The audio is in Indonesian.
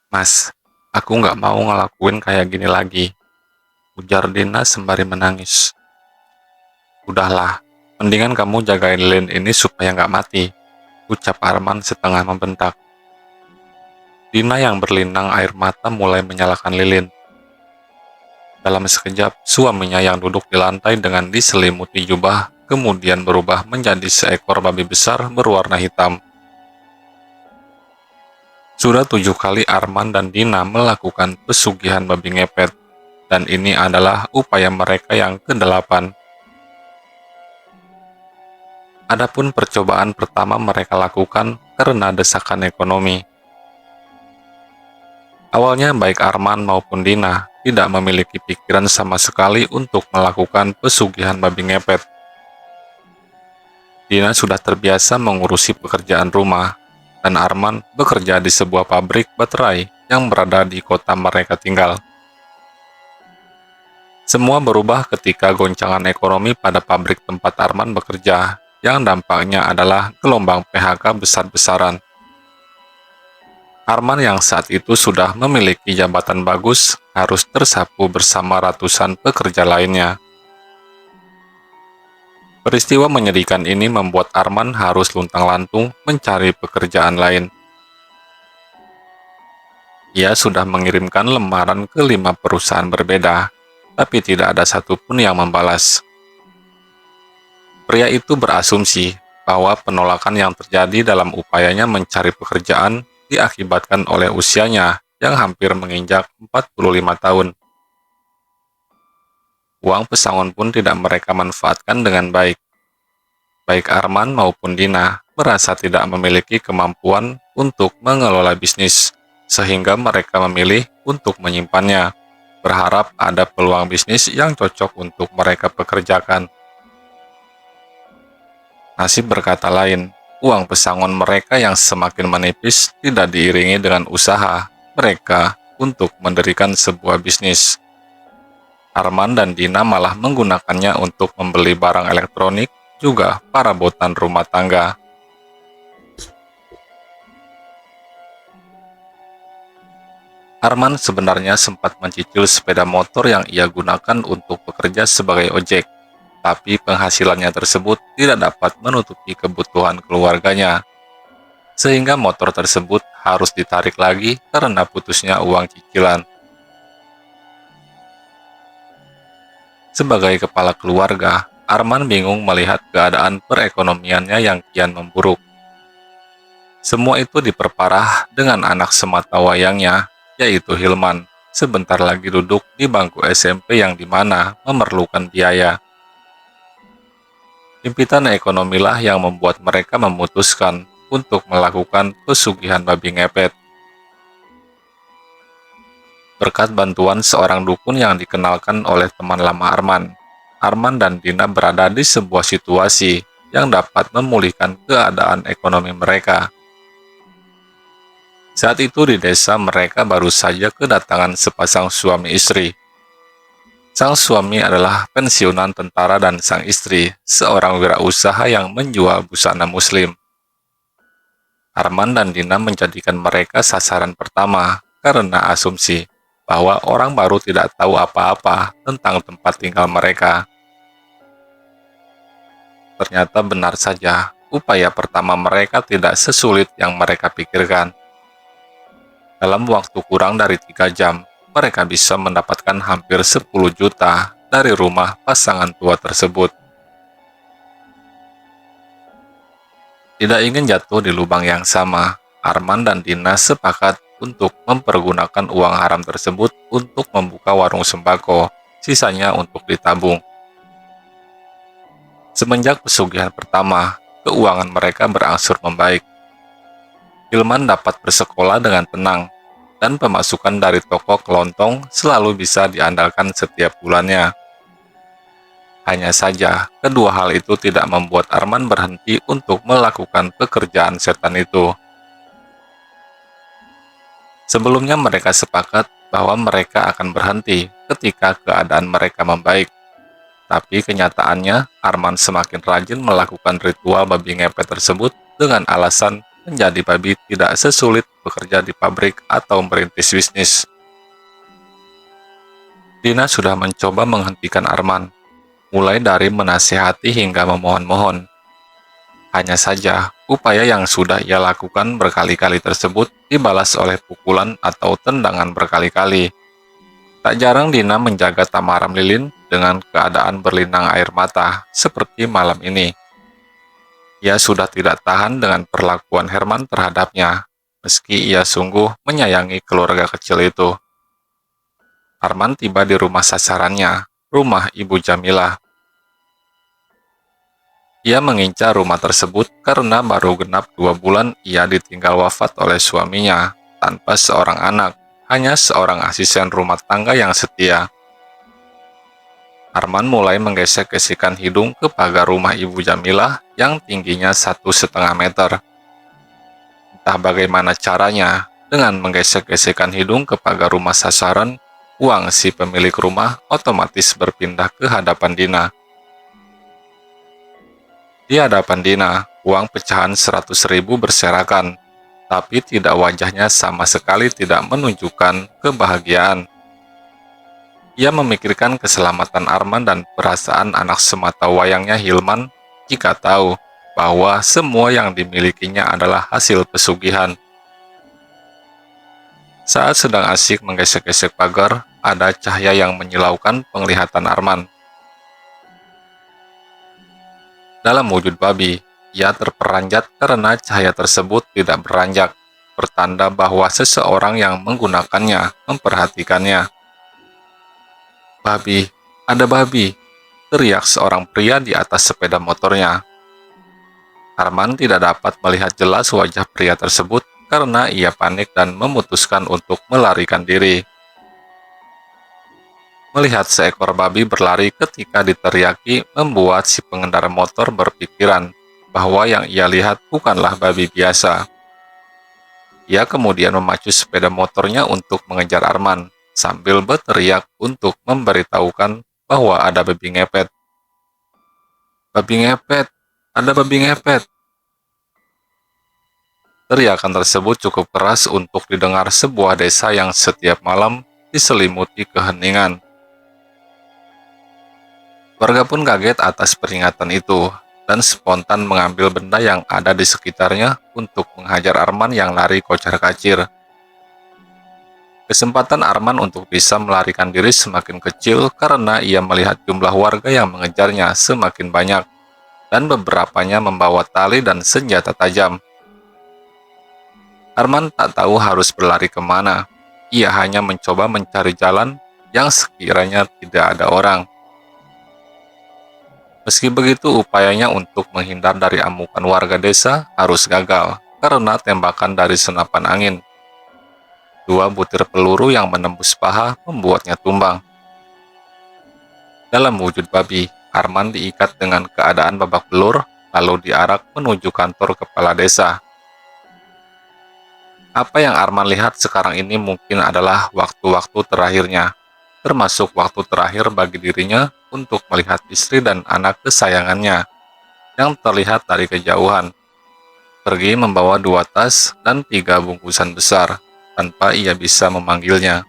Mas, aku nggak mau ngelakuin kayak gini lagi, ujar Dina sembari menangis. Udahlah, mendingan kamu jagain lilin ini supaya nggak mati, ucap Arman setengah membentak. Dina yang berlinang air mata mulai menyalakan lilin. Dalam sekejap, suaminya yang duduk di lantai dengan diselimuti jubah kemudian berubah menjadi seekor babi besar berwarna hitam. Sudah 7 kali Arman dan Dina melakukan pesugihan babi ngepet, dan ini adalah upaya mereka yang ke-8. Adapun percobaan pertama mereka lakukan karena desakan ekonomi. Awalnya baik Arman maupun Dina tidak memiliki pikiran sama sekali untuk melakukan pesugihan babi ngepet. Dina sudah terbiasa mengurusi pekerjaan rumah, dan Arman bekerja di sebuah pabrik baterai yang berada di kota mereka tinggal. Semua berubah ketika goncangan ekonomi pada pabrik tempat Arman bekerja, yang dampaknya adalah gelombang PHK besar-besaran. Arman yang saat itu sudah memiliki jabatan bagus harus tersapu bersama ratusan pekerja lainnya. Peristiwa menyedihkan ini membuat Arman harus luntang-lantung mencari pekerjaan lain. Ia sudah mengirimkan lamaran ke 5 perusahaan berbeda, tapi tidak ada satupun yang membalas. Pria itu berasumsi bahwa penolakan yang terjadi dalam upayanya mencari pekerjaan diakibatkan oleh usianya yang hampir menginjak 45 tahun. Uang pesangon pun tidak mereka manfaatkan dengan baik. Baik Arman maupun Dina merasa tidak memiliki kemampuan untuk mengelola bisnis, sehingga mereka memilih untuk menyimpannya, berharap ada peluang bisnis yang cocok untuk mereka pekerjakan. Nasib berkata lain, uang pesangon mereka yang semakin menipis tidak diiringi dengan usaha mereka untuk mendirikan sebuah bisnis. Arman dan Dina malah menggunakannya untuk membeli barang elektronik, juga perabotan rumah tangga. Arman sebenarnya sempat mencicil sepeda motor yang ia gunakan untuk bekerja sebagai ojek, tapi penghasilannya tersebut tidak dapat menutupi kebutuhan keluarganya, sehingga motor tersebut harus ditarik lagi karena putusnya uang cicilan. Sebagai kepala keluarga, Arman bingung melihat keadaan perekonomiannya yang kian memburuk. Semua itu diperparah dengan anak semata wayangnya, yaitu Hilman, sebentar lagi duduk di bangku SMP yang dimana memerlukan biaya. Impitan ekonomilah yang membuat mereka memutuskan untuk melakukan pesugihan babi ngepet. Berkat bantuan seorang dukun yang dikenalkan oleh teman lama Arman, Arman dan Dina berada di sebuah situasi yang dapat memulihkan keadaan ekonomi mereka. Saat itu di desa mereka baru saja kedatangan sepasang suami istri. Sang suami adalah pensiunan tentara dan sang istri seorang wirausaha yang menjual busana muslim. Arman dan Dina menjadikan mereka sasaran pertama karena asumsi bahwa orang baru tidak tahu apa-apa tentang tempat tinggal mereka. Ternyata benar saja, upaya pertama mereka tidak sesulit yang mereka pikirkan. Dalam waktu kurang dari 3 jam, mereka bisa mendapatkan hampir 10 juta dari rumah pasangan tua tersebut. Tidak ingin jatuh di lubang yang sama, Arman dan Dina sepakat untuk mempergunakan uang haram tersebut untuk membuka warung sembako, sisanya untuk ditabung. Semenjak pesugihan pertama, keuangan mereka berangsur membaik. Hilman dapat bersekolah dengan tenang, dan pemasukan dari toko kelontong selalu bisa diandalkan setiap bulannya. Hanya saja, kedua hal itu tidak membuat Arman berhenti untuk melakukan pekerjaan setan itu. Sebelumnya mereka sepakat bahwa mereka akan berhenti ketika keadaan mereka membaik. Tapi kenyataannya, Arman semakin rajin melakukan ritual babi ngepet tersebut dengan alasan menjadi babi tidak sesulit bekerja di pabrik atau merintis bisnis. Dina sudah mencoba menghentikan Arman, mulai dari menasihati hingga memohon-mohon. Hanya saja, upaya yang sudah ia lakukan berkali-kali tersebut dibalas oleh pukulan atau tendangan berkali-kali. Tak jarang Dina menjaga Tamaram Lilin dengan keadaan berlinang air mata, seperti malam ini. Ia sudah tidak tahan dengan perlakuan Herman terhadapnya, meski ia sungguh menyayangi keluarga kecil itu. Arman tiba di rumah sasarannya, rumah Ibu Jamilah. Ia mengincar rumah tersebut karena baru genap 2 bulan ia ditinggal wafat oleh suaminya, tanpa seorang anak, hanya seorang asisten rumah tangga yang setia. Arman mulai menggesek-gesekkan hidung ke pagar rumah Ibu Jamilah yang tingginya 1,5 meter. Entah bagaimana caranya, dengan menggesek-gesekkan hidung ke pagar rumah sasaran, uang si pemilik rumah otomatis berpindah ke hadapan Dina. Di hadapan Dina, uang pecahan 100.000 berserakan, tapi tidak, wajahnya sama sekali tidak menunjukkan kebahagiaan. Ia memikirkan keselamatan Arman dan perasaan anak semata wayangnya Hilman jika tahu bahwa semua yang dimilikinya adalah hasil pesugihan. Saat sedang asyik menggesek-gesek pagar, ada cahaya yang menyilaukan penglihatan Arman. Dalam wujud babi, ia terperanjat karena cahaya tersebut tidak beranjak, pertanda bahwa seseorang yang menggunakannya memperhatikannya. "Babi, ada babi!" teriak seorang pria di atas sepeda motornya. Arman tidak dapat melihat jelas wajah pria tersebut karena ia panik dan memutuskan untuk melarikan diri. Melihat seekor babi berlari ketika diteriaki membuat si pengendara motor berpikiran bahwa yang ia lihat bukanlah babi biasa. Ia kemudian memacu sepeda motornya untuk mengejar Arman, sambil berteriak untuk memberitahukan bahwa ada babi ngepet. "Babi ngepet! Ada babi ngepet!" Teriakan tersebut cukup keras untuk didengar sebuah desa yang setiap malam diselimuti keheningan. Warga pun kaget atas peringatan itu, dan spontan mengambil benda yang ada di sekitarnya untuk menghajar Arman yang lari kocar-kacir. Kesempatan Arman untuk bisa melarikan diri semakin kecil karena ia melihat jumlah warga yang mengejarnya semakin banyak, dan beberapanya membawa tali dan senjata tajam. Arman tak tahu harus berlari kemana. Ia hanya mencoba mencari jalan yang sekiranya tidak ada orang. Meski begitu, upayanya untuk menghindar dari amukan warga desa harus gagal karena tembakan dari senapan angin. 2 butir peluru yang menembus paha membuatnya tumbang. Dalam wujud babi, Arman diikat dengan keadaan babak belur, lalu diarak menuju kantor kepala desa. Apa yang Arman lihat sekarang ini mungkin adalah waktu-waktu terakhirnya, termasuk waktu terakhir bagi dirinya untuk melihat istri dan anak kesayangannya yang terlihat dari kejauhan, pergi membawa 2 tas dan 3 bungkusan besar tanpa ia bisa memanggilnya.